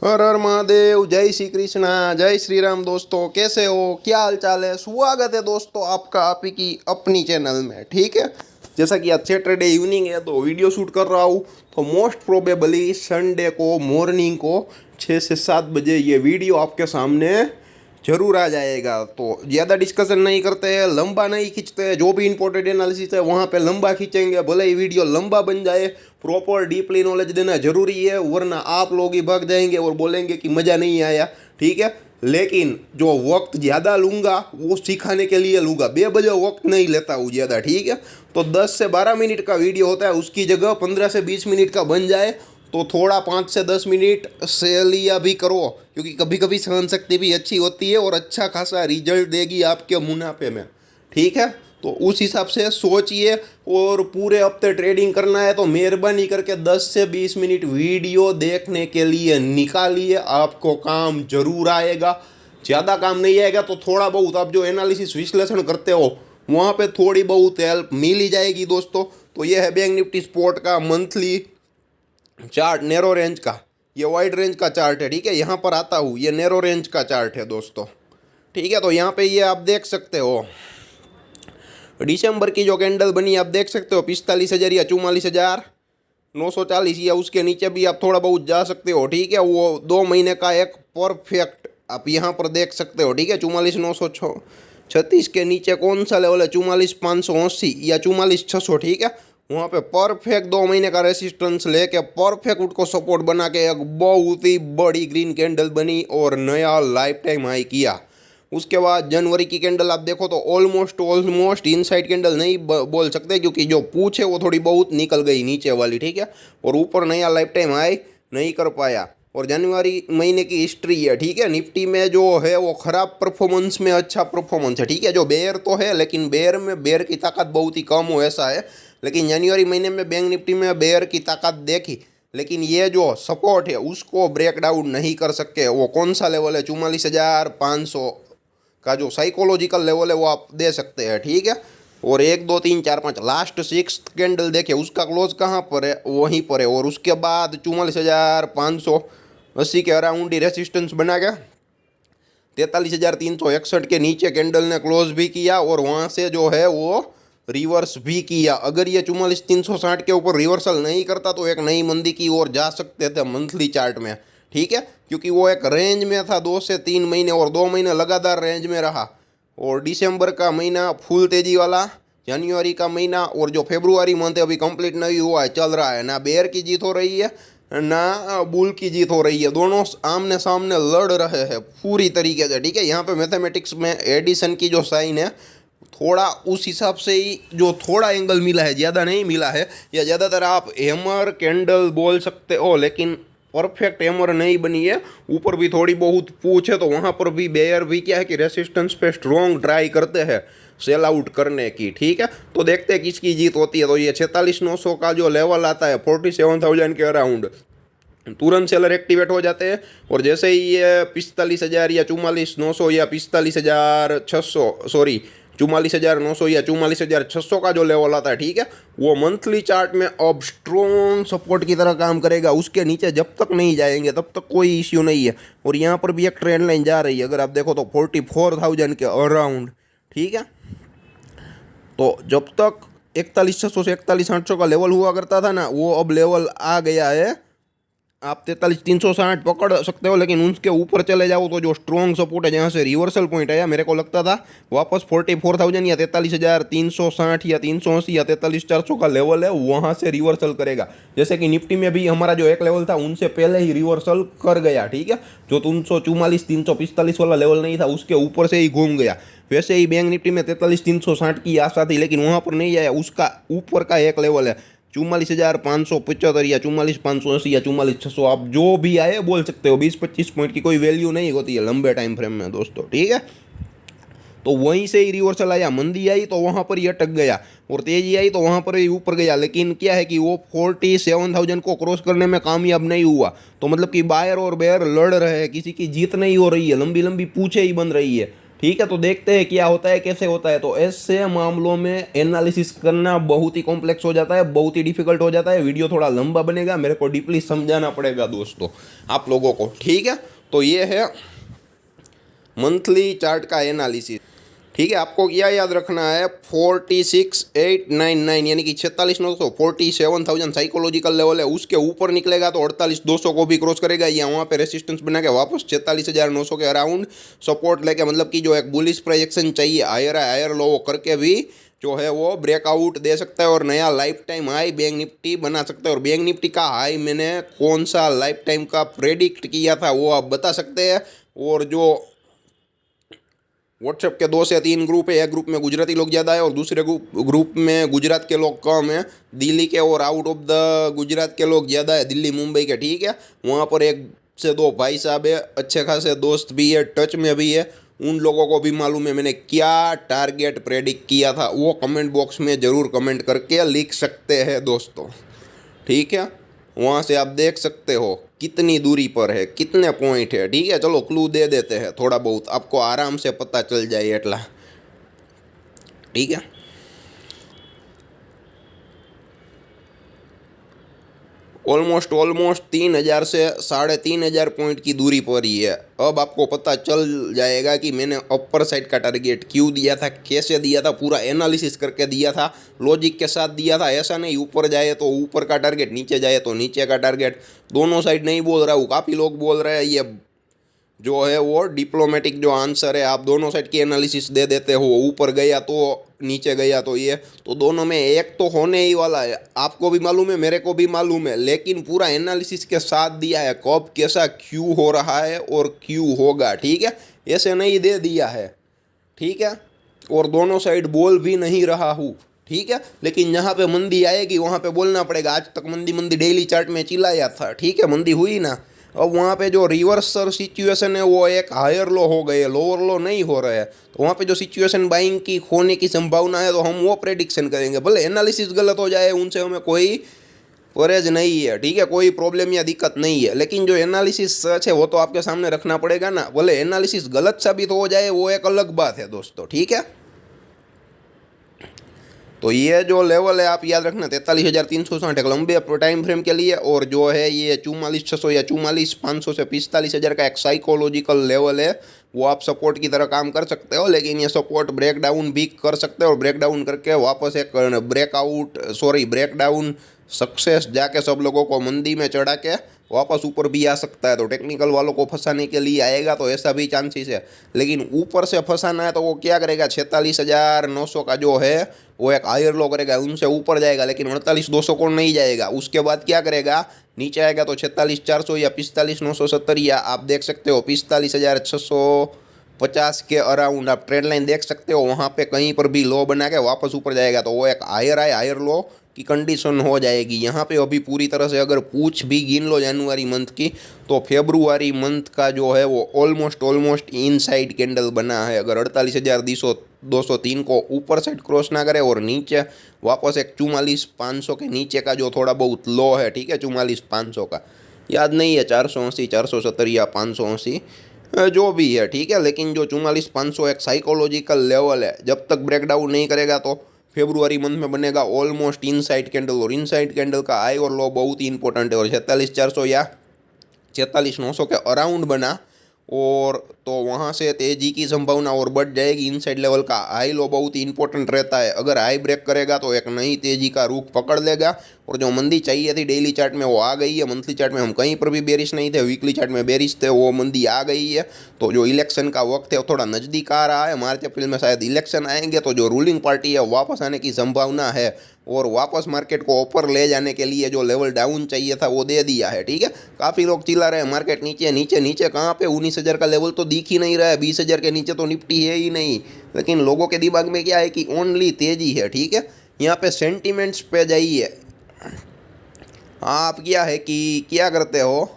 हर हर महादेव। जय श्री कृष्णा, जय श्री राम। दोस्तों कैसे हो, क्या हाल चाल है? स्वागत है दोस्तों आपका आप ही की अपनी चैनल में। ठीक है, जैसा कि आज सैटरडे इवनिंग है तो वीडियो शूट कर रहा हूँ। तो मोस्ट प्रोबेबली संडे को मॉर्निंग को 6 से 7 बजे ये वीडियो आपके सामने जरूर आ जाएगा। तो ज़्यादा डिस्कशन नहीं करते हैं, लंबा नहीं खींचते हैं। जो भी इंपॉर्टेंट एनालिसिस है वहाँ पे लंबा खींचेंगे, भले ही वीडियो लंबा बन जाए। प्रॉपर डीपली नॉलेज देना जरूरी है, वरना आप लोग ही भाग जाएंगे और बोलेंगे कि मज़ा नहीं आया। ठीक है, लेकिन जो वक्त ज़्यादा लूँगा वो सिखाने के लिए लूँगा, बेवजह वक्त नहीं लेता हूँ ज़्यादा। ठीक है, तो 10 से 12 मिनट का वीडियो होता है, उसकी जगह 15 से 20 मिनट का बन जाए तो थोड़ा 5 से 10 मिनट से लिया भी करो, क्योंकि कभी कभी सहन शक्ति भी अच्छी होती है और अच्छा खासा रिजल्ट देगी आपके मुनाफे में। ठीक है, तो उस हिसाब से सोचिए। और पूरे हफ्ते ट्रेडिंग करना है तो मेहरबानी करके 10 से 20 मिनट वीडियो देखने के लिए निकालिए, आपको काम जरूर आएगा। ज़्यादा काम नहीं आएगा तो थोड़ा बहुत आप जो एनालिसिस विश्लेषण करते हो वहाँ पे थोड़ी बहुत हेल्प मिल ही जाएगी दोस्तों। तो ये है बैंक निफ्टी स्पॉट का मंथली चार्ट, नैरो रेंज का। ये वाइड रेंज का चार्ट है। ठीक है, यहाँ पर आता हूँ, ये नैरो रेंज का चार्ट है दोस्तों। ठीक है, तो यहाँ पे ये आप देख सकते हो दिसंबर की जो कैंडल बनी आप देख सकते हो 45,000 या 44,940, या उसके नीचे भी आप थोड़ा बहुत जा सकते हो। ठीक है, वो 2 महीने का एक परफेक्ट आप यहाँ पर देख सकते हो। ठीक है, 44,936 के नीचे कौन सा लेवल है? 44,580 या 44,600। ठीक है, वहाँ पे परफेक्ट 2 महीने का रेसिस्टेंस लेके परफेक्ट उसको सपोर्ट बना के एक बहुत ही बड़ी ग्रीन कैंडल बनी और नया लाइफ टाइम हाई किया। उसके बाद जनवरी की कैंडल आप देखो तो ऑलमोस्ट इनसाइड कैंडल नहीं बोल सकते, क्योंकि जो पूछ है वो थोड़ी बहुत निकल गई नीचे वाली। ठीक है, और ऊपर नया लाइफ टाइम हाई नहीं कर पाया। और जनवरी महीने की हिस्ट्री है। ठीक है, निफ्टी में जो है वो ख़राब परफॉर्मेंस में अच्छा परफॉर्मेंस है। ठीक है, जो बेयर तो है लेकिन बेयर की ताकत बहुत ही कम हो, ऐसा है। लेकिन जनवरी महीने में बैंक निफ्टी में बेयर की ताकत देखी, लेकिन ये जो सपोर्ट है उसको ब्रेक डाउन नहीं कर सके। वो कौन सा लेवल है? 44,500 का जो साइकोलॉजिकल लेवल है वो आप दे सकते हैं। ठीक है, और 1 2 3 4 5 लास्ट 6 कैंडल देखे उसका क्लोज कहाँ पर है? वहीं पर है। और उसके बाद 44,580 के अराउंड ही रेसिस्टेंस बना गया। 43,361 के नीचे कैंडल ने क्लोज भी किया और वहाँ से जो है वो रिवर्स भी किया। अगर ये 44,360 के ऊपर रिवर्सल नहीं करता तो एक नई मंदी की ओर जा सकते थे मंथली चार्ट में। ठीक है, क्योंकि वो एक रेंज में था 2 से 3 महीने, और 2 महीने लगातार रेंज में रहा। और दिसंबर का महीना फुल तेजी वाला, जनवरी का महीना और जो फेब्रुआरी मंथ है अभी कंप्लीट नहीं हुआ है, चल रहा है। ना बेयर की जीत हो रही है ना बुल की जीत हो रही है, दोनों आमने सामने लड़ रहे हैं पूरी तरीके से। ठीक है, यहाँ पे मैथमेटिक्स में एडिशन की जो साइन है थोड़ा उस हिसाब से ही जो थोड़ा एंगल मिला है, ज़्यादा नहीं मिला है। या ज़्यादातर आप हैमर कैंडल बोल सकते हो, लेकिन परफेक्ट हैमर नहीं बनी है। ऊपर भी थोड़ी बहुत पूछ है तो वहाँ पर भी बेयर भी क्या है कि रेसिस्टेंस पे स्ट्रॉन्ग ट्राई करते हैं सेल आउट करने की। ठीक है, तो देखते हैं किसकी जीत होती है। तो ये 46,900 का जो लेवल आता है 47,000 के अराउंड, तुरंत सेलर एक्टिवेट हो जाते हैं। और जैसे ही ये 45,000 या 44,900 या 45,600 सॉरी 44,900 या 44,600 का जो लेवल आता है, ठीक है, वो मंथली चार्ट में अब स्ट्रॉन्ग सपोर्ट की तरह काम करेगा। उसके नीचे जब तक नहीं जाएंगे तब तक कोई इश्यू नहीं है। और यहाँ पर भी एक ट्रेंड लाइन जा रही है, अगर आप देखो तो 44,000 के अराउंड। ठीक है, तो जब तक 41,600 से 41,800 का लेवल हुआ करता था ना, वो अब लेवल आ गया है। आप 43,360 पकड़ सकते हो, लेकिन उसके ऊपर चले जाओ तो जो स्ट्रॉन्ग सपोर्ट है, जहाँ से रिवर्सल पॉइंट आया, मेरे को लगता था वापस 44,000 या 43,360 या 380 या 43,400 का लेवल है, वहाँ से रिवर्सल करेगा। जैसे कि निफ्टी में भी हमारा जो एक लेवल था उनसे पहले ही रिवर्सल कर गया। ठीक है, जो 344 वाला लेवल नहीं था उसके ऊपर से ही घूम गया। वैसे ही बैंक निफ्टी में 43,360 की आशा थी, लेकिन वहाँ पर नहीं आया। उसका ऊपर का एक लेवल है 44,575 या 44,580 या 44,600, आप जो भी आए बोल सकते हो। 20-25 पॉइंट की कोई वैल्यू नहीं होती है लंबे टाइम फ्रेम में दोस्तों। ठीक है, तो वहीं से ही रिवर्सल आया। मंदी आई तो वहाँ पर ही अटक गया, और तेजी आई तो वहाँ पर ही ऊपर गया। लेकिन क्या है कि वो 47,000 को क्रॉस करने में कामयाब नहीं हुआ। तो मतलब कि बायर और बेयर लड़ रहे हैं, किसी की जीत नहीं हो रही है, लंबी लंबी पूछे ही बन रही है। ठीक है, तो देखते हैं क्या होता है, कैसे होता है। तो ऐसे मामलों में एनालिसिस करना बहुत ही कॉम्प्लेक्स हो जाता है, बहुत ही डिफिकल्ट हो जाता है। वीडियो थोड़ा लंबा बनेगा, मेरे को डीपली समझाना पड़ेगा दोस्तों आप लोगों को। ठीक है, तो ये है मंथली चार्ट का एनालिसिस। ठीक है, आपको क्या याद रखना है, 46,899 यानी कि 46,900, 47,000 साइकोलॉजिकल लेवल है, उसके ऊपर निकलेगा तो 48,200 को भी क्रॉस करेगा, या वहाँ पे रेसिस्टेंस बना के वापस 46,900 के अराउंड सपोर्ट लेके, मतलब कि जो एक बुलिश प्रोजेक्शन चाहिए हायर लो करके भी जो है वो ब्रेकआउट दे सकता है और नया life time high bank Nifty बना सकता है। और बैंक निफ्टी का हाई मैंने कौन सा लाइफ टाइम का प्रेडिक्ट किया था वो आप बता सकते हैं। और जो व्हाट्सएप के 2 से 3 ग्रुप है, एक ग्रुप में गुजराती लोग ज़्यादा है और दूसरे ग्रुप में गुजरात के लोग कम है, दिल्ली के और आउट ऑफ द गुजरात के लोग ज़्यादा है, दिल्ली मुंबई के। ठीक है, वहाँ पर 1 से 2 भाई साहब है, अच्छे खासे दोस्त भी है, टच में भी है, उन लोगों को भी मालूम है मैंने क्या टारगेट प्रेडिक्ट किया था। वो कमेंट बॉक्स में ज़रूर कमेंट करके लिख सकते हैं दोस्तों। ठीक है, वहाँ से आप देख सकते हो कितनी दूरी पर है, कितने पॉइंट है। ठीक है, चलो क्लू दे देते हैं थोड़ा बहुत, आपको आराम से पता चल जाए एटला। ठीक है, ऑलमोस्ट 3,000 से 3,500 पॉइंट की दूरी पर ही है। अब आपको पता चल जाएगा कि मैंने अपर साइड का टारगेट क्यों दिया था, कैसे दिया था, पूरा एनालिसिस करके दिया था, लॉजिक के साथ दिया था। ऐसा नहीं ऊपर जाए तो ऊपर का टारगेट, नीचे जाए तो नीचे का टारगेट, दोनों साइड नहीं बोल रहा हूँ। काफ़ी लोग बोल रहे हैं ये जो है वो डिप्लोमेटिक जो आंसर है, आप दोनों साइड की एनालिसिस दे देते हो, ऊपर गया तो नीचे गया तो ये, तो दोनों में एक तो होने ही वाला है। आपको भी मालूम है, मेरे को भी मालूम है, लेकिन पूरा एनालिसिस के साथ दिया है, कब कैसा क्यों हो रहा है और क्यों होगा। ठीक है, ऐसे नहीं दे दिया है। ठीक है, और दोनों साइड बोल भी नहीं रहा हूँ। ठीक है, लेकिन जहाँ पे मंदी आएगी वहाँ पे बोलना पड़ेगा। आज तक मंदी डेली चार्ट में चिल्लाया था, ठीक है, मंदी हुई ना, अब वहाँ पे जो रिवर्सल सिचुएशन है वो एक हायर लो हो गए, लोअर लो नहीं हो रहा है। तो वहाँ पे जो सिचुएशन बाइंग की होने की संभावना है तो हम वो प्रेडिक्शन करेंगे, भले एनालिसिस गलत हो जाए, उनसे हमें कोई परहेज नहीं है। ठीक है, कोई प्रॉब्लम या दिक्कत नहीं है, लेकिन जो एनालिसिस सच है वो तो आपके सामने रखना पड़ेगा ना। भले एनालिसिस गलत साबित हो जाए वो एक अलग बात है दोस्तों। ठीक है, तो ये जो लेवल है आप याद रखना, 43,360 एक लंबे टाइम फ्रेम के लिए, और जो है ये 44,600 या 44,500 से 45,000 का एक साइकोलॉजिकल लेवल है। वो आप सपोर्ट की तरह काम कर सकते हो, लेकिन ये सपोर्ट ब्रेकडाउन भी कर सकते हो और ब्रेकडाउन करके वापस एक ब्रेकडाउन सक्सेस जाके सब लोगों को मंदी में चढ़ा के वापस ऊपर भी आ सकता है। तो टेक्निकल वालों को फंसाने के लिए आएगा तो ऐसा भी चांसेस है, लेकिन ऊपर से फंसाना है तो वो क्या करेगा, 46,900 का जो है वो एक हायर लो करेगा, उनसे ऊपर जाएगा, लेकिन 48,200 को नहीं जाएगा। उसके बाद क्या करेगा, नीचे आएगा तो 46,400 या 45,970, या आप देख सकते हो 45,650 के अराउंड आप ट्रेंड लाइन देख सकते हो, वहाँ पे कहीं पर भी लो बना के वापस ऊपर जाएगा तो वो एक हायर लो की कंडीशन हो जाएगी। यहाँ पे अभी पूरी तरह से अगर पूछ भी गिन लो जनवरी मंथ की, तो फेब्रुआरी मंथ का जो है वो ऑलमोस्ट इनसाइड कैंडल बना है। अगर 48,203 को ऊपर साइड क्रॉस ना करे और नीचे वापस एक 44,500 के नीचे का जो थोड़ा बहुत लो है, ठीक है, 44,500 का याद नहीं है, 480, 470 या 580 जो भी है, ठीक है, लेकिन जो 44,500 एक साइकोलॉजिकल लेवल है, जब तक ब्रेकडाउन नहीं करेगा तो फेब्रुआरी मंथ में बनेगा ऑलमोस्ट इनसाइड कैंडल, और इनसाइड कैंडल का हाई और लो बहुत ही इंपॉर्टेंट है। और 46,400 या 46,900 के अराउंड बना और तो वहाँ से तेज़ी की संभावना और बढ़ जाएगी। इनसाइड लेवल का हाई लो बहुत ही इंपॉर्टेंट रहता है, अगर हाई ब्रेक करेगा तो एक नई तेज़ी का रुख पकड़ लेगा। और जो मंदी चाहिए थी डेली चार्ट में वो आ गई है, मंथली चार्ट में हम कहीं पर भी बेरिश नहीं थे, वीकली चार्ट में बेरिश थे, वो मंदी आ गई है। तो जो इलेक्शन का वक्त है वो थोड़ा नज़दीक आ रहा है, मार्च अप्रैल में शायद इलेक्शन आएंगे, तो जो रूलिंग पार्टी है वापस आने की संभावना है और वापस मार्केट को ऊपर ले जाने के लिए जो लेवल डाउन चाहिए था वो दे दिया है। ठीक है, काफ़ी लोग चिल्ला रहे हैं मार्केट नीचे नीचे नीचे, कहाँ पे 19,000 का लेवल तो दिख ही नहीं रहा है, 20,000 के नीचे तो निफ्टी है ही नहीं, लेकिन लोगों के दिमाग में क्या है कि ओनली तेज़ी है। ठीक है, यहाँ पे सेंटिमेंट्स पे जाइए, आप क्या है कि क्या करते हो,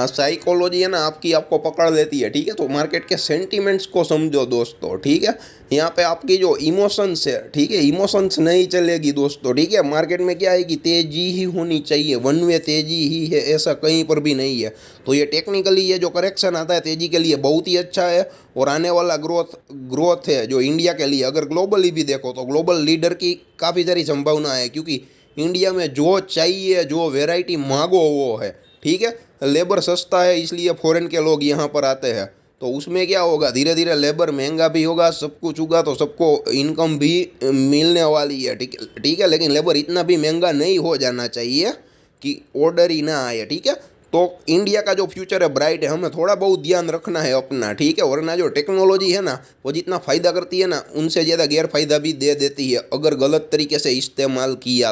साइकोलॉजी है ना आपकी, आपको पकड़ लेती है, ठीक है। तो मार्केट के सेंटीमेंट्स को समझो दोस्तों, ठीक है। यहाँ पे आपकी जो इमोशंस है, ठीक है, इमोशंस नहीं चलेगी दोस्तों, ठीक है। मार्केट में क्या है कि तेजी ही होनी चाहिए, वन वे तेजी ही है, ऐसा कहीं पर भी नहीं है। तो ये टेक्निकली ये जो करेक्शन आता है तेजी के लिए बहुत ही अच्छा है। और आने वाला ग्रोथ है जो इंडिया के लिए, अगर ग्लोबली भी देखो तो ग्लोबल लीडर की काफ़ी सारी संभावना है, क्योंकि इंडिया में जो चाहिए, जो वेराइटी मांगो वो है, ठीक है। लेबर सस्ता है इसलिए फॉरेन के लोग यहाँ पर आते हैं। तो उसमें क्या होगा, धीरे धीरे लेबर महंगा भी होगा, सब कुछ होगा, तो सबको इनकम भी मिलने वाली है, ठीक है। लेकिन लेबर इतना भी महंगा नहीं हो जाना चाहिए कि ऑर्डर ही ना आए, ठीक है। तो इंडिया का जो फ्यूचर है ब्राइट है, हमें थोड़ा बहुत ध्यान रखना है अपना, ठीक है। वरना जो टेक्नोलॉजी है ना वो जितना फ़ायदा करती है ना उनसे ज़्यादा गैरफायदा भी दे देती है, अगर गलत तरीके से इस्तेमाल किया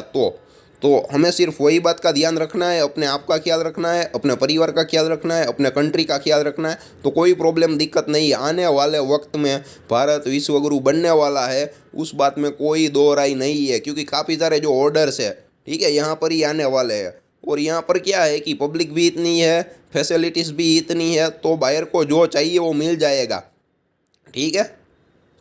तो हमें सिर्फ वही बात का ध्यान रखना है, अपने आप का ख्याल रखना है, अपने परिवार का ख्याल रखना है, अपने कंट्री का ख्याल रखना है, तो कोई प्रॉब्लम दिक्कत नहीं है। आने वाले वक्त में भारत विश्व गुरु बनने वाला है, उस बात में कोई दो राय नहीं है, क्योंकि काफ़ी सारे जो ऑर्डर्स है, ठीक है, यहाँ पर ही आने वाले हैं। और यहाँ पर क्या है कि पब्लिक भी इतनी है, फैसिलिटीज़ भी इतनी है, तो बायर को जो चाहिए वो मिल जाएगा, ठीक है।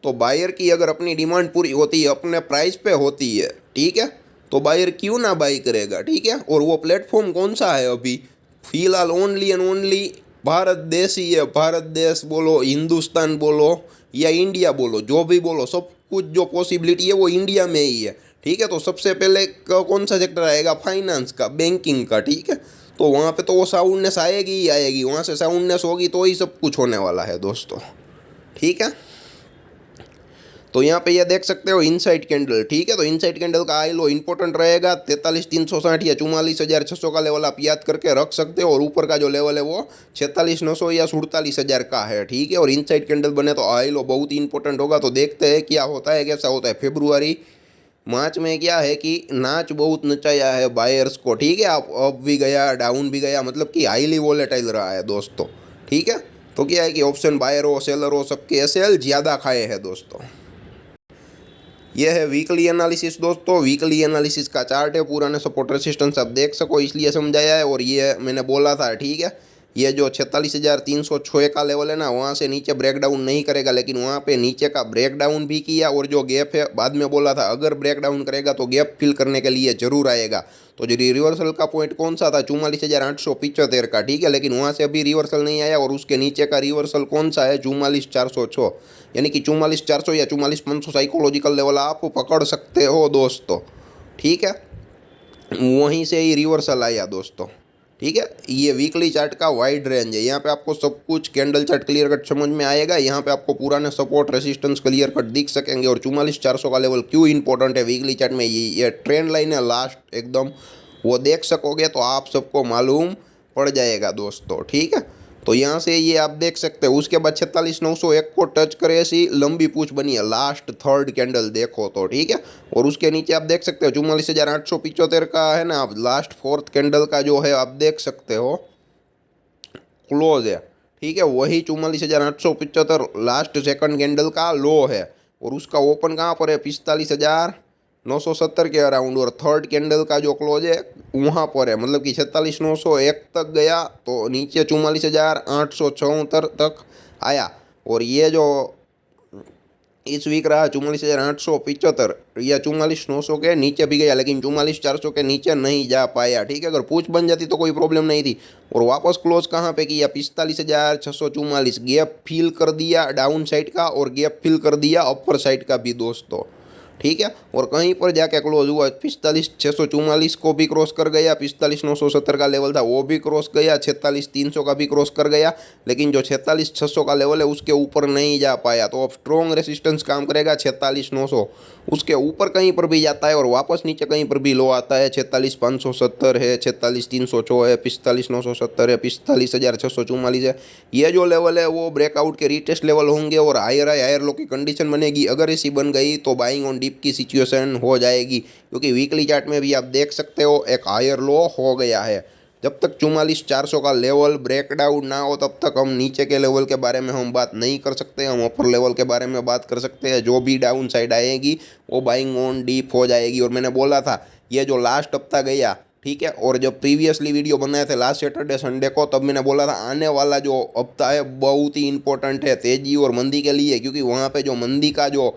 तो बायर की अगर अपनी डिमांड पूरी होती है, अपने प्राइस पे होती है, ठीक है, तो बायर क्यों ना बाई करेगा, ठीक है। और वो प्लेटफॉर्म कौन सा है अभी फिलहाल, ओनली एंड ओनली भारत देश ही है। भारत देश बोलो, हिंदुस्तान बोलो या इंडिया बोलो, जो भी बोलो, सब कुछ जो पॉसिबिलिटी है वो इंडिया में ही है, ठीक है। तो सबसे पहले कौन सा सेक्टर आएगा, फाइनेंस का, बैंकिंग का, ठीक है। तो वहाँ पे तो वो साउंडनेस आएगी ही आएगी, वहाँ से साउंडनेस होगी तो ही सब कुछ होने वाला है दोस्तों, ठीक है। तो यहाँ पे ये देख सकते हो इनसाइड कैंडल, ठीक है। तो इनसाइड कैंडल का आई लो इंपॉर्टेंट रहेगा, 43,360 या 44,600 का लेवल आप याद करके रख सकते हो। और ऊपर का जो लेवल है वो 46,900 या 47,000 का है, ठीक है। और इनसाइड कैंडल बने तो आई लो बहुत ही इंपॉर्टेंट होगा। तो देखते हैं क्या होता है, कैसा होता है। फेब्रुआरी मार्च में क्या है कि नाच बहुत नचाया है बायर्स को, ठीक है। आप अप भी गया, डाउन भी गया, मतलब कि हाईली वॉलेटाइल रहा है दोस्तों, ठीक है। तो क्या है कि ऑप्शन बायर हो, सेलर हो, सबके सेल ज़्यादा खाए हैं दोस्तों। यह है वीकली एनालिसिस दोस्तों। वीकली एनालिसिस का चार्ट है, पुराने सपोर्ट रेसिस्टेंस आप देख सको इसलिए समझाया है। और ये मैंने बोला था, ठीक है, ये जो 46,306 का लेवल है ना, वहाँ से नीचे ब्रेकडाउन नहीं करेगा, लेकिन वहाँ पे नीचे का ब्रेकडाउन भी किया। और जो गैप है, बाद में बोला था अगर ब्रेकडाउन करेगा तो गैप फिल करने के लिए ज़रूर आएगा। तो जो रिवर्सल का पॉइंट कौन सा था, 44,875 का, ठीक है। लेकिन वहाँ से अभी रिवर्सल नहीं आया। और उसके नीचे का रिवर्सल कौन सा है, 44,406, यानी कि 44,400 या 44,500 साइकोलॉजिकल लेवल आप पकड़ सकते हो दोस्तों, ठीक है। वहीं से ही रिवर्सल आया दोस्तों, ठीक है। ये वीकली चार्ट का वाइड रेंज है, यहाँ पे आपको सब कुछ कैंडल चार्ट क्लियर कट समझ में आएगा। यहाँ पे आपको पुराने सपोर्ट रेसिस्टेंस क्लियर कट दिख सकेंगे। और 44,400 का लेवल क्यों इंपॉर्टेंट है वीकली चार्ट में, ये ट्रेंड लाइन है लास्ट एकदम, वो देख सकोगे तो आप सबको मालूम पड़ जाएगा दोस्तों, ठीक है। तो यहाँ से ये आप देख सकते हो। उसके बाद 46,901 को टच करे ऐसी लंबी पूछ बनी है, लास्ट थर्ड कैंडल देखो तो, ठीक है। और उसके नीचे आप देख सकते हो 44,875 का है ना, आप लास्ट फोर्थ कैंडल का जो है आप देख सकते हो क्लोज है, ठीक है। वही 44,875 लास्ट सेकंड कैंडल का लो है। और उसका ओपन कहाँ पर है, 45,970 के अराउंड। और थर्ड कैंडल का जो क्लोज है वहाँ पर है, मतलब कि 46,901 तक गया, तो नीचे 44,874 तक आया। और ये जो इस वीक रहा 44,875 या 44,900 के नीचे भी गया, लेकिन 44,400 के नीचे नहीं जा पाया, ठीक है। अगर पूछ बन जाती तो कोई प्रॉब्लम नहीं थी। और वापस क्लोज कहाँ पे किया, 45,644, गैप फिल कर दिया डाउन साइड का और गैप फिल कर दिया अपर साइड का भी दोस्तों, ठीक है। और कहीं पर जाके क्लोज हुआ 45,644 को भी क्रॉस कर गया, 45,970 का लेवल था वो भी क्रॉस गया, 46,300 का भी क्रॉस कर गया, लेकिन जो 46,600 का लेवल है उसके ऊपर नहीं जा पाया। तो अब स्ट्रॉन्ग रेसिस्टेंस काम करेगा 46,900, उसके ऊपर कहीं पर भी जाता है और वापस नीचे कहीं पर भी लो आता है। 46,570 है, 46,304 है, 45,970 है, 45,644 है। ये जो लेवल है वो ब्रेकआउट के रीटेस्ट लेवल होंगे और हायर लो की कंडीशन बनेगी। अगर ऐसी बन गई तो बाइंग ऑन डिप की सिचुएशन हो जाएगी, क्योंकि वीकली चार्ट में भी आप देख सकते हो एक हायर लो हो गया है। जब तक 44,400 का लेवल ब्रेकडाउन ना हो तब तक हम नीचे के लेवल के बारे में हम बात नहीं कर सकते, हम अपर लेवल के बारे में बात कर सकते हैं। जो भी डाउन साइड आएगी वो बाइंग ऑन डीप हो जाएगी। और मैंने बोला था ये जो लास्ट हफ्ता गया ठीक है। और जब प्रीवियसली वीडियो बनाए थे लास्ट सैटरडे संडे को, तब मैंने बोला था आने वाला जो हफ्ता है बहुत ही इंपॉर्टेंट है तेजी और मंदी के लिए, क्योंकि वहाँ पे जो मंदी का जो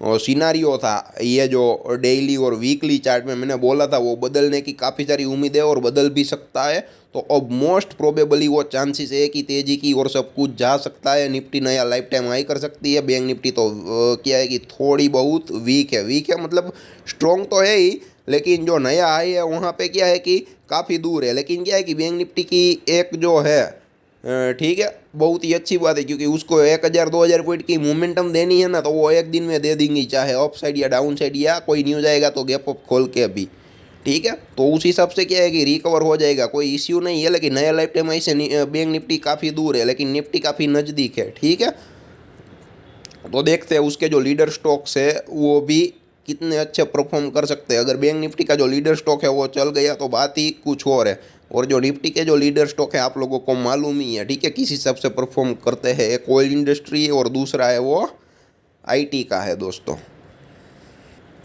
सिनारियो था, ये जो डेली और वीकली चार्ट में मैंने बोला था, वो बदलने की काफ़ी सारी उम्मीद है और बदल भी सकता है। तो अब मोस्ट प्रोबेबली वो चांसेस है कि तेजी की और सब कुछ जा सकता है। निफ्टी नया लाइफ टाइम हाई कर सकती है। बैंक निफ्टी तो क्या है कि थोड़ी बहुत वीक है मतलब स्ट्रॉन्ग तो है ही, लेकिन जो नया हाई है वहाँ पे क्या है कि काफ़ी दूर है। लेकिन क्या है कि बैंक निफ्टी की एक जो है ठीक है, बहुत ही अच्छी बात है, क्योंकि उसको 1000-2000 पॉइंट की मोमेंटम देनी है ना, तो वो एक दिन में दे देंगी, चाहे अप साइड या डाउन साइड या कोई न्यूज आएगा तो गैप अप खोल के अभी, ठीक है। तो उस हिसाब से क्या है कि रिकवर हो जाएगा, कोई इश्यू नहीं है। लेकिन नया लाइफ टाइम ऐसे बैंक निफ्टी काफ़ी दूर है, लेकिन निफ्टी काफ़ी नज़दीक है, ठीक है। तो देखते हैं उसके जो लीडर स्टॉक्स है वो भी कितने अच्छे परफॉर्म कर सकते हैं। अगर बैंक निफ्टी का जो लीडर स्टॉक है वो चल गया तो बात ही कुछ और है। और जो निफ्टी के जो लीडर स्टॉक है आप लोगों को मालूम ही है, ठीक है, किस हिसाब से परफॉर्म करते हैं। एक ऑयल इंडस्ट्री है और दूसरा है वो आईटी का है दोस्तों।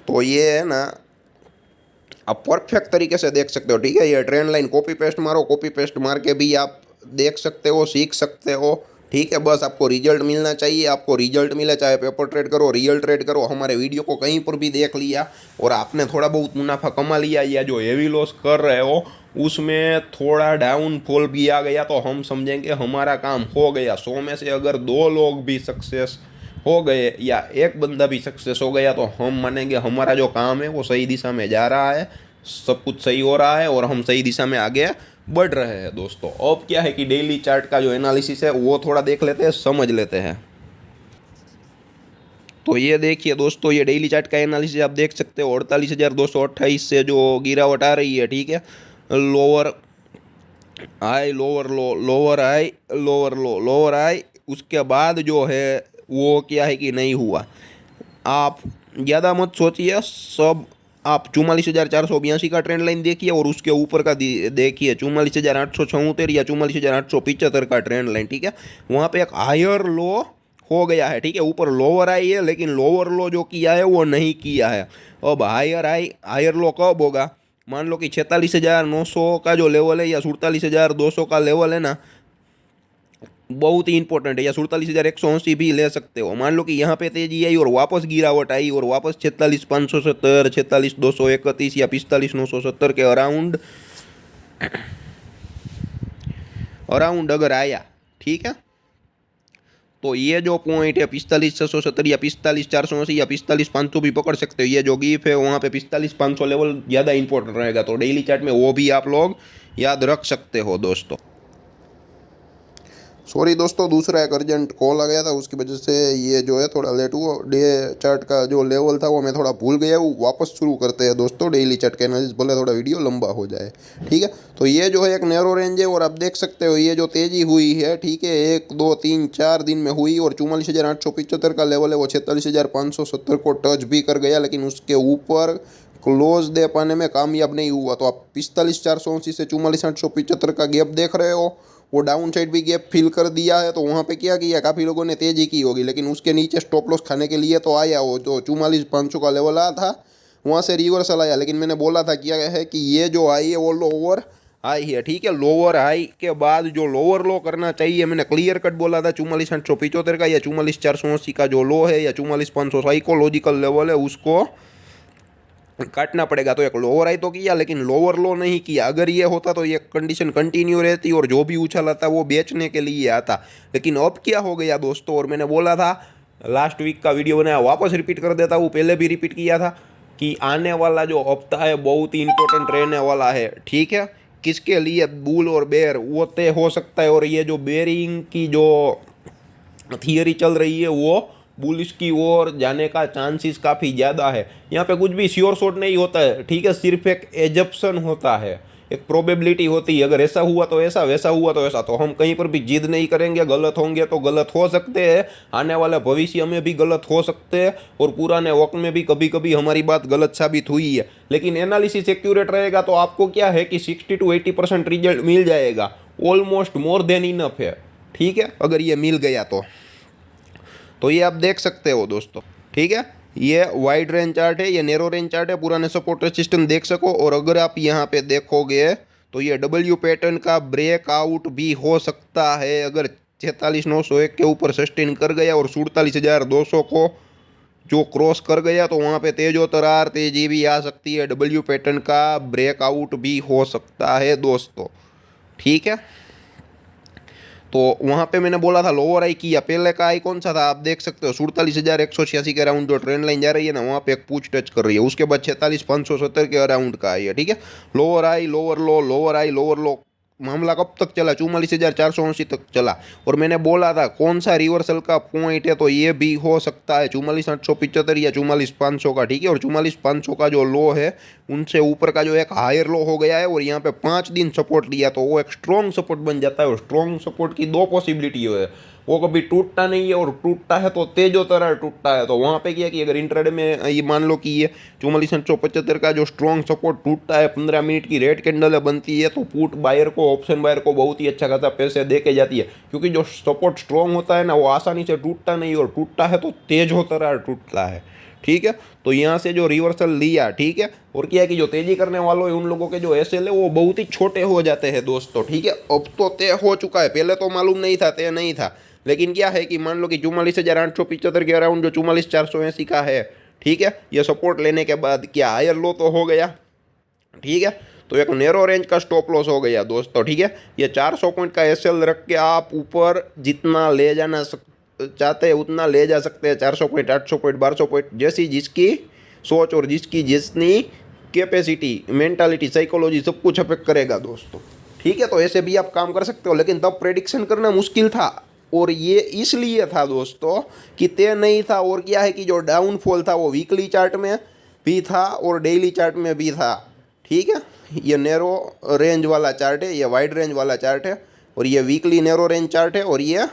तो ये है ना, आप परफेक्ट तरीके से देख सकते हो, ठीक है। ये ट्रेंड लाइन कॉपी पेस्ट मारो, कॉपी पेस्ट मार के भी आप देख सकते हो, सीख सकते हो, ठीक है। बस आपको रिजल्ट मिलना चाहिए, आपको रिजल्ट मिले, चाहे पेपर ट्रेड करो, रियल ट्रेड करो। हमारे वीडियो को कहीं पर भी देख लिया और आपने थोड़ा बहुत मुनाफा कमा लिया, या जो हेवी लॉस कर रहे हो उसमें थोड़ा डाउनफॉल भी आ गया, तो हम समझेंगे हमारा काम हो गया। 100 में से अगर 2 लोग भी सक्सेस हो गए या एक बंदा भी सक्सेस हो गया, तो हम मानेंगे हमारा जो काम है वो सही दिशा में जा रहा है, सब कुछ सही हो रहा है और हम सही दिशा में आगे बढ़ रहे हैं दोस्तों। अब क्या है कि डेली चार्ट का जो एनालिसिस है वो थोड़ा देख लेते हैं, समझ लेते हैं। तो ये देखिए दोस्तों, ये डेली चार्ट का एनालिसिस आप देख सकते हो। 48,228 से जो गिरावट आ रही है, ठीक है, लोअर हाई लोअर लो, लोअर हाई लोअर लो, लोअर हाई, उसके बाद जो है वो क्या है कि नहीं हुआ। आप ज़्यादा मत सोचिए, सब आप 44,482 का ट्रेंड लाइन देखिए और उसके ऊपर का देखिए 44,874 या 44,875 का ट्रेंड लाइन, ठीक है। वहाँ पे एक हायर लो हो गया है, ठीक है। ऊपर लोअर आई है, लेकिन लोअर लो जो किया है वो नहीं किया है। अब हायर लो कब होगा? मान लो कि 46,900 का जो लेवल है या 47,200 का लेवल है ना, बहुत ही इंपॉर्टेंट है, या 47,180 भी ले सकते हो। मान लो कि यहाँ पे तेजी आई और वापस गिरावट आई और वापस 46,570, 46,231 या 45,970 के अराउंड अगर आया, ठीक है, तो ये जो पॉइंट है 45,670 या 45,480 या 45,500 भी पकड़ सकते हो। ये जो गिफ है वहाँ पे 45,500 लेवल ज़्यादा इंपॉर्टेंट रहेगा, तो डेली चार्ट में वो भी आप लोग याद रख सकते हो दोस्तों। सॉरी दोस्तों, दूसरा एक अर्जेंट कॉल आ गया था, उसकी वजह से ये जो है थोड़ा लेट हुआ। डे चार्ट का जो लेवल था वो मैं थोड़ा भूल गया, वो वापस शुरू करते हैं दोस्तों डेली चार्ट का एनालिसिस, भले थोड़ा वीडियो लंबा हो जाए, ठीक है। तो ये जो है एक नैरो रेंज है और आप देख सकते हो ये जो तेज़ी हुई है, ठीक है, 1 2 3 4 दिन में हुई और 44,875 का लेवल है वो 46,570 को टच भी कर गया, लेकिन उसके ऊपर क्लोज दे पाने में कामयाब नहीं हुआ। तो आप 45,480 से 44,875 का गैप देख रहे हो, वो डाउन साइड भी गैप फिल कर दिया है। तो वहाँ पे क्या किया, काफ़ी लोगों ने तेज़ी की होगी, लेकिन उसके नीचे स्टॉप लॉस खाने के लिए तो आया, वो जो 44,500 का लेवल आया था वहाँ से रिवर्सल आया। लेकिन मैंने बोला था क्या है कि ये जो आई है वो लोअर हाई है, ठीक है। लोअर हाई के बाद जो लोअर लो करना चाहिए, मैंने क्लियर कट बोला था 44,875 का या 44,480 का जो लो है या 44,500 साइकोलॉजिकल लेवल है, उसको काटना पड़ेगा। तो एक लोअर आई तो किया, लेकिन लोअर लो नहीं किया। अगर ये होता तो ये कंडीशन कंटिन्यू रहती और जो भी उछाला था वो बेचने के लिए आता। लेकिन अब क्या हो गया दोस्तों, और मैंने बोला था लास्ट वीक का वीडियो बनाया, वापस रिपीट कर देता हूँ, पहले भी रिपीट किया था कि आने वाला जो हफ्ता है बहुत ही इंपॉर्टेंट रहने वाला है, ठीक है। किसके लिए? बुल और बेयर, वो तय हो सकता है। और ये जो बेरिंग की जो थियरी चल रही है वो बुलिश की ओर जाने का चांसेस काफ़ी ज़्यादा है। यहाँ पे कुछ भी श्योर शॉट नहीं होता है, ठीक है, सिर्फ एक एजप्शन होता है, एक प्रोबेबिलिटी होती है। अगर ऐसा हुआ तो ऐसा, वैसा हुआ तो ऐसा। तो हम कहीं पर भी जिद नहीं करेंगे, गलत होंगे तो गलत हो सकते हैं, आने वाले भविष्य में भी गलत हो सकते हैं और पुराने वक्त में भी कभी कभी हमारी बात गलत साबित हुई है। लेकिन एनालिसिस एक्यूरेट रहेगा तो आपको क्या है कि 60 to 80% रिजल्ट मिल जाएगा, ऑलमोस्ट मोर देन इनफ है, ठीक है, अगर ये मिल गया तो ये आप देख सकते हो दोस्तों, ठीक है। ये वाइड रेंज चार्ट है, ये नैरो रेंज चार्ट है, पुराने सपोर्ट रेजिस्टेंस देख सको। और अगर आप यहाँ पे देखोगे तो ये डब्ल्यू पैटर्न का ब्रेकआउट भी हो सकता है। अगर 46,901 के ऊपर सस्टेन कर गया और 47,200 को जो क्रॉस कर गया तो वहाँ पे तेजो तरार तेजी भी आ सकती है, डब्ल्यू पैटर्न का ब्रेकआउट भी हो सकता है दोस्तों, ठीक है। तो वहाँ पे मैंने बोला था लोअर आई किया, पहले का आई कौन सा था आप देख सकते हो, 47,186 के अराउंड जो ट्रेंड लाइन जा रही है ना वहाँ पे एक पूछ टच कर रही है, उसके बाद 46,570 के अराउंड का आई है, ठीक है। लोअर आई लोअर लो, लोअर आई लोअर लो, मामला कब तक चला, 44,480 तक चला। और मैंने बोला था कौन सा रिवर्सल का पॉइंट है, तो ये भी हो सकता है 44,875 या 44,500 का, ठीक है। और 44,500 का जो लो है उनसे ऊपर का जो एक हायर लो हो गया है और यहाँ पे 5 दिन सपोर्ट लिया तो वो एक स्ट्रॉन्ग सपोर्ट बन जाता है। और स्ट्रॉन्ग सपोर्ट की दो पॉसिबिलिटी है, वो कभी टूटता नहीं है और टूटता है तो तेजो तरह टूटता है। तो वहाँ पे क्या है कि अगर इंट्राडे में ये मान लो कि ये 44,875 का जो स्ट्रॉन्ग सपोर्ट टूटता है, 15 मिनट की रेड कैंडल बनती है, तो पुट बायर को, ऑप्शन बायर को बहुत ही अच्छा खासा पैसे दे के जाती है, क्योंकि जो सपोर्ट स्ट्रॉन्ग होता है ना वो आसानी से टूटता नहीं, और टूटता है तो तेजो तरह टूटता है, ठीक है। तो यहाँ से जो रिवर्सल लिया, ठीक है। और क्या है कि जो तेजी करने वालों है उन लोगों के जो एसएल है वो बहुत ही छोटे हो जाते हैं दोस्तों, ठीक है। अब तो तय हो चुका है, पहले तो मालूम नहीं था, तय नहीं था, लेकिन क्या है कि मान लो कि 44,875 के अराउंड जो 44,480 का है, ठीक है, ये सपोर्ट लेने के बाद क्या हायर लो तो हो गया, ठीक है। तो एक नैरो रेंज का स्टॉप लॉस हो गया दोस्तों, ठीक है। ये 400 पॉइंट का एसएल रख के आप ऊपर जितना ले जाना चाहते हैं उतना ले जा सकते हैं, 400 पॉइंट, 800 पॉइंट, 1200 पॉइंट, जैसी जिसकी सोच और जिसकी जितनी कैपेसिटी, मेंटालिटी, साइकोलॉजी सब कुछ अफेक्ट करेगा दोस्तों, ठीक है। तो ऐसे भी आप काम कर सकते हो, लेकिन तब प्रेडिक्शन करना मुश्किल था, और ये इसलिए था दोस्तों कि तय नहीं था। और क्या है कि जो डाउनफॉल था वो वीकली चार्ट में भी था और डेली चार्ट में भी था, ठीक है। ये नैरो रेंज वाला चार्ट है, ये वाइड रेंज वाला चार्ट है, और ये वीकली नैरो रेंज चार्ट है, और ये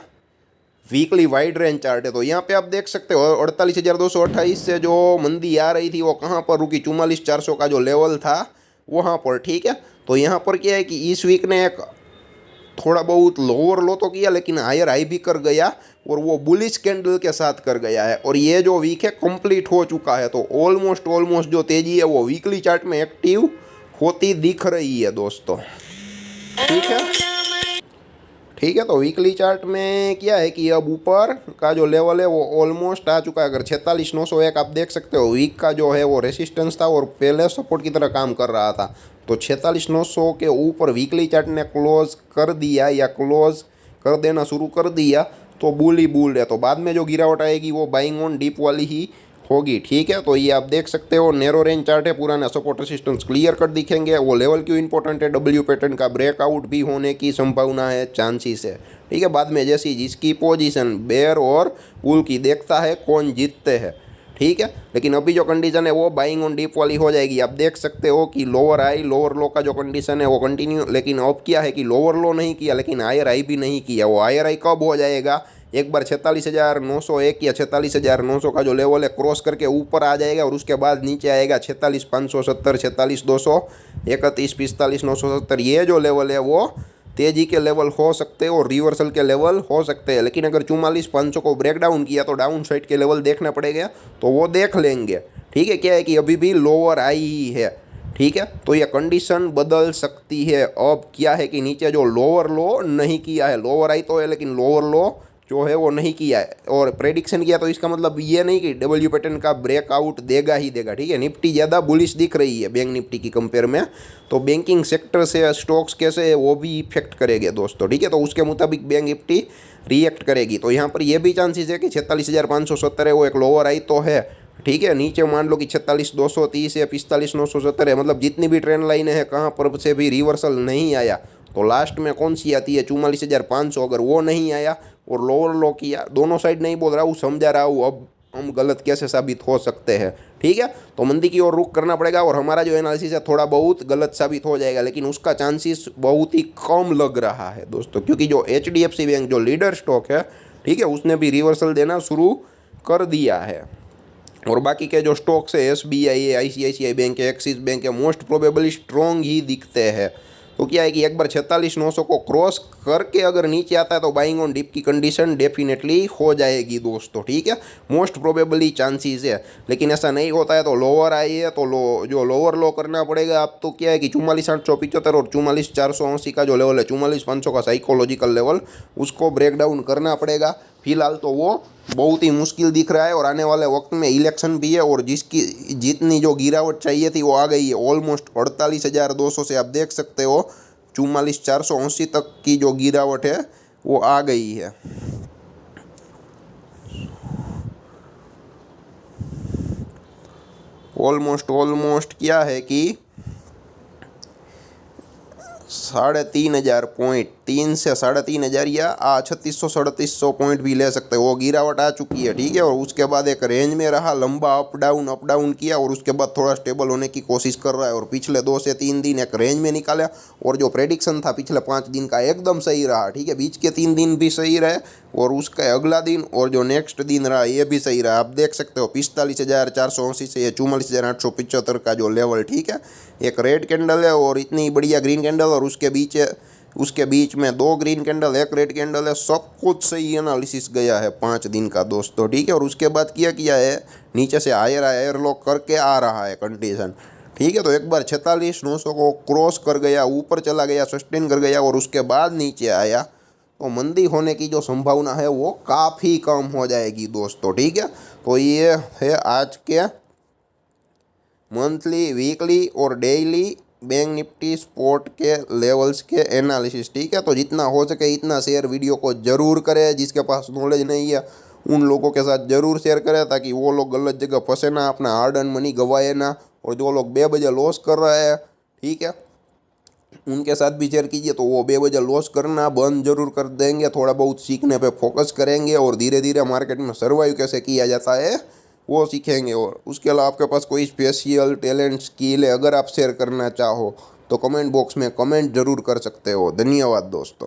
वीकली वाइड रेंज चार्ट है। तो यहाँ पे आप देख सकते हो 48,228 से जो मंदी आ रही थी वो कहाँ पर रुकी, 44,400 का जो लेवल था वहाँ पर, ठीक है। तो यहाँ पर क्या है कि इस वीक ने एक थोड़ा बहुत लोअर लो तो किया, लेकिन हायर हाई भी कर गया, और वो बुलिश कैंडल के साथ कर गया है। और ये जो वीक है कंप्लीट हो चुका है, तो ऑलमोस्ट जो तेजी है वो वीकली चार्ट में एक्टिव होती दिख रही है दोस्तों, ठीक है, ठीक है। तो वीकली चार्ट में क्या है कि अब ऊपर का जो लेवल है वो ऑलमोस्ट आ चुका है। अगर 46,901 आप देख सकते हो, वीक का जो है वो रेसिस्टेंस था और पहले सपोर्ट की तरह काम कर रहा था, तो 46,900 के ऊपर वीकली चार्ट ने क्लोज कर दिया या क्लोज कर देना शुरू कर दिया तो बुल ही बुल है। तो बाद में जो गिरावट आएगी वो बाइंग ऑन डीप वाली ही होगी, ठीक है। तो ये आप देख सकते हो नैरो रेंज चार्ट है, पुराना सपोर्ट रेसिस्टेंस क्लियर कर दिखेंगे। वो लेवल क्यों इंपॉर्टेंट है, डब्ल्यू पैटर्न का ब्रेकआउट भी होने की संभावना है, चांसेस है, ठीक है। बाद में जैसी जिसकी पोजीशन बेयर और बुल की देखता है कौन जीतते हैं, ठीक है। लेकिन अभी जो कंडीशन है वो बाइंग ऑन डीप वाली हो जाएगी। आप देख सकते हो कि लोअर हाई लोअर लो का जो कंडीशन है वो कंटिन्यू, लेकिन अब क्या है कि लोअर लो नहीं किया लेकिन हायर हाई भी नहीं किया। वो हायर हाई कब हो जाएगा, एक बार 46,901 या 46,900 का जो लेवल है क्रॉस करके ऊपर आ जाएगा, और उसके बाद नीचे आएगा 46,570, 46,231, 45,970, ये जो लेवल है वो तेजी के लेवल हो सकते हैं और रिवर्सल के लेवल हो सकते हैं। लेकिन अगर 44,500 को ब्रेक डाउन किया तो डाउन साइड के लेवल देखना पड़ेगा, तो वो देख लेंगे, ठीक है। क्या है कि अभी भी लोअर आई ही है, ठीक है। तो ये कंडीशन बदल सकती है। अब क्या है कि नीचे जो लोअर लो नहीं किया है, लोअर आई तो है लेकिन लोअर लो जो है वो नहीं किया है और प्रेडिक्शन किया, तो इसका मतलब ये नहीं कि डब्ल्यू पैटर्न का ब्रेकआउट देगा ही देगा, ठीक है। निफ्टी ज़्यादा बुलिश दिख रही है बैंक निफ्टी की कंपेयर में, तो बैंकिंग सेक्टर से स्टॉक्स कैसे है वो भी इफेक्ट करेंगे दोस्तों, ठीक है। तो उसके मुताबिक बैंक निफ्टी रिएक्ट करेगी। तो यहाँ पर ये भी चांसेस है कि 46,570 है वो एक लोअर आई तो है, ठीक है। नीचे मान लो कि 46,230 या 45,970 है, मतलब जितनी भी ट्रेंड लाइन है कहाँ पर से भी रिवर्सल नहीं आया, तो लास्ट में कौन सी आती है 44,500, अगर वो नहीं आया और लोअर लो किया, दोनों साइड नहीं बोल रहा हूँ, समझा रहा हूँ, अब हम गलत कैसे साबित हो सकते हैं, ठीक है। तो मंदी की ओर रुख करना पड़ेगा और हमारा जो एनालिसिस है थोड़ा बहुत गलत साबित हो जाएगा, लेकिन उसका चांसेस बहुत ही कम लग रहा है दोस्तों, क्योंकि जो HDFC बैंक जो लीडर स्टॉक है, ठीक है, उसने भी रिवर्सल देना शुरू कर दिया है। और बाकी के जो स्टॉक्स है SBI है, ICICI बैंक है, एक्सिस बैंक है, मोस्ट प्रोबेबली स्ट्रॉन्ग ही दिखते हैं तो क्या है कि एक बार 46,900 को क्रॉस करके अगर नीचे आता है तो बाइंग ऑन डिप की कंडीशन डेफिनेटली हो जाएगी दोस्तों, ठीक है। मोस्ट प्रोबेबली चांसेस है, लेकिन ऐसा नहीं होता है तो लोअर आई है तो जो लोअर लो करना पड़ेगा। अब तो क्या है कि 44,875 और 44,480 का जो लेवल है, 44,500 का साइकोलॉजिकल लेवल, उसको ब्रेक डाउन करना पड़ेगा। फिलहाल तो वो बहुत ही मुश्किल दिख रहा है और आने वाले वक्त में इलेक्शन भी है और जिसकी जितनी जो गिरावट चाहिए थी वो आ गई है। ऑलमोस्ट 48,200 से आप देख सकते हो 44,480 तक की जो गिरावट है वो आ गई है। ऑलमोस्ट क्या है कि 3,500 पॉइंट, 3 से 3,500 या 3600-3700 पॉइंट भी ले सकते हो। वो गिरावट आ चुकी है, ठीक है। और उसके बाद एक रेंज में रहा, लंबा अप डाउन किया और उसके बाद थोड़ा स्टेबल होने की कोशिश कर रहा है। और पिछले 2 से 3 दिन एक रेंज में निकाला और जो प्रेडिक्शन था पिछले 5 दिन का एकदम सही रहा, ठीक है। बीच के 3 दिन भी सही रहे और उसका अगला दिन और जो नेक्स्ट दिन रहा ये भी सही रहा। आप देख सकते हो 45,480 से ये 44,875 का जो लेवल, ठीक है। एक रेड कैंडल है और इतनी बढ़िया ग्रीन कैंडल और उसके बीच में 2 ग्रीन कैंडल, एक रेड कैंडल है। सब कुछ सही एनालिसिस गया है 5 दिन का दोस्तों, ठीक है। और उसके बाद किया है नीचे से हायर लो करके आ रहा है कंडीशन, ठीक है। तो एक बार 46,900 को क्रॉस कर गया, ऊपर चला गया, सस्टेन कर गया और उसके बाद नीचे आया तो मंदी होने की जो संभावना है वो काफ़ी कम हो जाएगी दोस्तों, ठीक है। तो ये है आज के मंथली, वीकली और डेली बैंक निफ्टी स्पॉट के लेवल्स के एनालिसिस, ठीक है। तो जितना हो सके इतना शेयर वीडियो को ज़रूर करें। जिसके पास नॉलेज नहीं है उन लोगों के साथ ज़रूर शेयर करें ताकि वो लोग गलत जगह फंसे ना, अपना हार्ड अर्न मनी गवाए ना। और जो लोग बेवजह लॉस कर रहे हैं, ठीक है, उनके साथ भी शेयर कीजिए तो वो बेवजह लॉस करना बंद जरूर कर देंगे। थोड़ा बहुत सीखने पे फोकस करेंगे और धीरे धीरे मार्केट में सर्वाइव कैसे किया जाता है वो सीखेंगे। और उसके अलावा आपके पास कोई स्पेशल टैलेंट स्किल है, अगर आप शेयर करना चाहो तो कमेंट बॉक्स में कमेंट जरूर कर सकते हो। धन्यवाद दोस्तों।